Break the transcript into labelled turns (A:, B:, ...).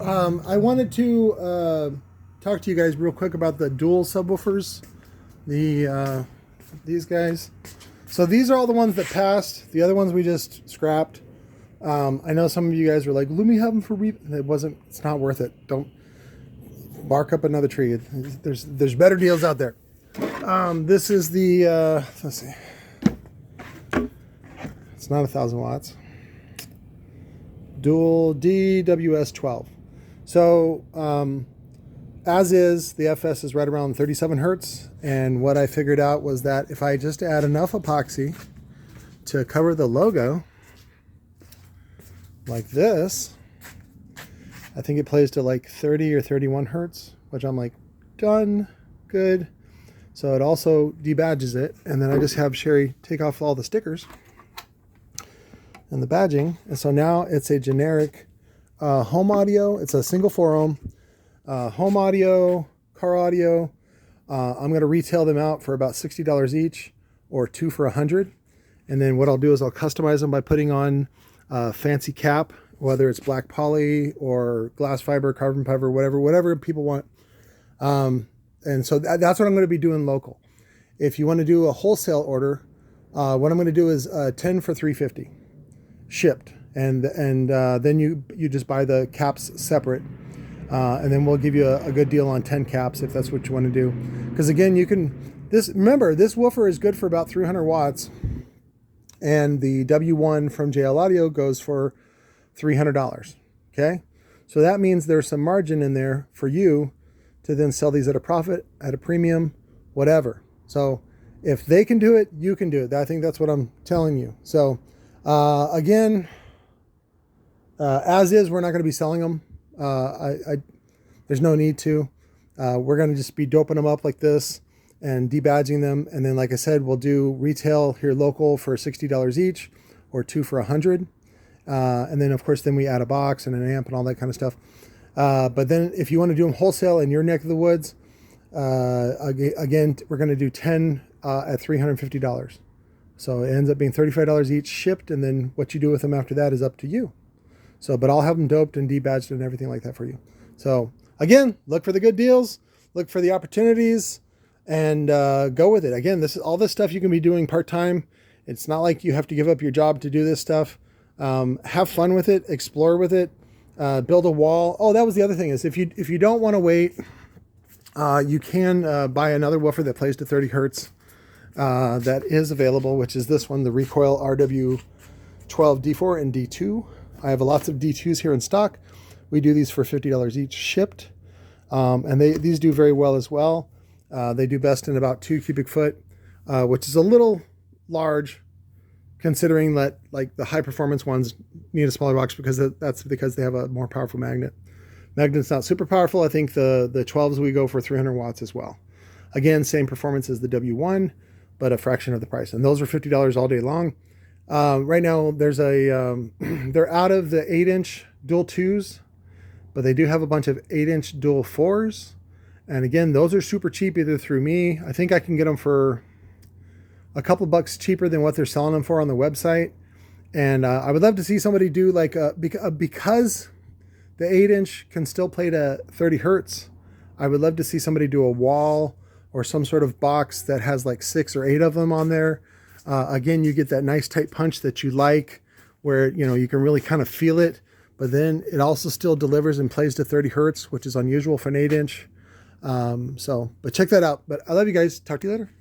A: I wanted to talk to you guys real quick about the dual subwoofers. These guys. So these are all the ones that passed. The other ones we just scrapped. I know some of you guys were like, "Let me have them for It's not worth it. Don't bark up another tree. There's better deals out there." This is the let's see. It's not 1,000 watts. Dual DWS12. So as is, the FS is right around 37 hertz. And what I figured out was that if I just add enough epoxy to cover the logo, like this, I think it plays to like 30 or 31 hertz, which I'm like, done, good. So it also debadges it. And then I just have Sherry take off all the stickers and the badging. And so now it's a generic home audio. It's a single 4-ohm home audio, car audio. I'm going to retail them out for about $60 each, or 2 for $100. And then what I'll do is I'll customize them by putting on fancy cap, whether it's black poly or glass fiber, carbon fiber, whatever people want. And so that's what I'm going to be doing local. If you want to do a wholesale order, what I'm going to do is 10 for $350 shipped. And then you just buy the caps separate. And then we'll give you a good deal on 10 caps if that's what you want to do. Because again, remember, this woofer is good for about 300 watts. And the W1 from JL Audio goes for $300. Okay. So that means there's some margin in there for you to then sell these at a profit, at a premium, whatever. So if they can do it, you can do it. I think that's what I'm telling you. So again, as is, we're not going to be selling them. There's no need to. We're going to just be doping them up like this and debadging them. And then, like I said, we'll do retail here local for $60 each, or 2 for $100. And then of course, then we add a box and an amp and all that kind of stuff. But then if you want to do them wholesale in your neck of the woods, again, we're going to do 10 at $350. So it ends up being $35 each shipped. And then what you do with them after that is up to you. So, but I'll have them doped and debadged and everything like that for you. So again, look for the good deals, look for the opportunities, and go with it. Again, all this stuff you can be doing part-time. It's not like you have to give up your job to do this stuff. Have fun with it, explore with it, build a wall. Oh, that was the other thing, is if you don't want to wait, you can buy another woofer that plays to 30 hertz that is available, which is this one, the Recoil RW12 D4 and D2. I have lots of D2s here in stock. We do these for $50 each shipped. And these do very well as well. They do best in about 2 cubic foot, which is a little large considering that like the high performance ones need a smaller box, because that's because they have a more powerful magnet. Magnet's not super powerful. I think the 12s we go for 300 watts as well. Again, same performance as the W1, but a fraction of the price. And those are $50 all day long. Right now there's they're out of the 8-inch dual 2s, but they do have a bunch of 8-inch dual 4s. And again, those are super cheap either through me. I think I can get them for a couple bucks cheaper than what they're selling them for on the website. And I would love to see somebody do like because the 8-inch can still play to 30 hertz. I would love to see somebody do a wall or some sort of box that has like 6 or 8 of them on there. Again, you get that nice tight punch that you like, where you can really kind of feel it, but then it also still delivers and plays to 30 hertz, which is unusual for an 8-inch. But check that out. But I love you guys. Talk to you later.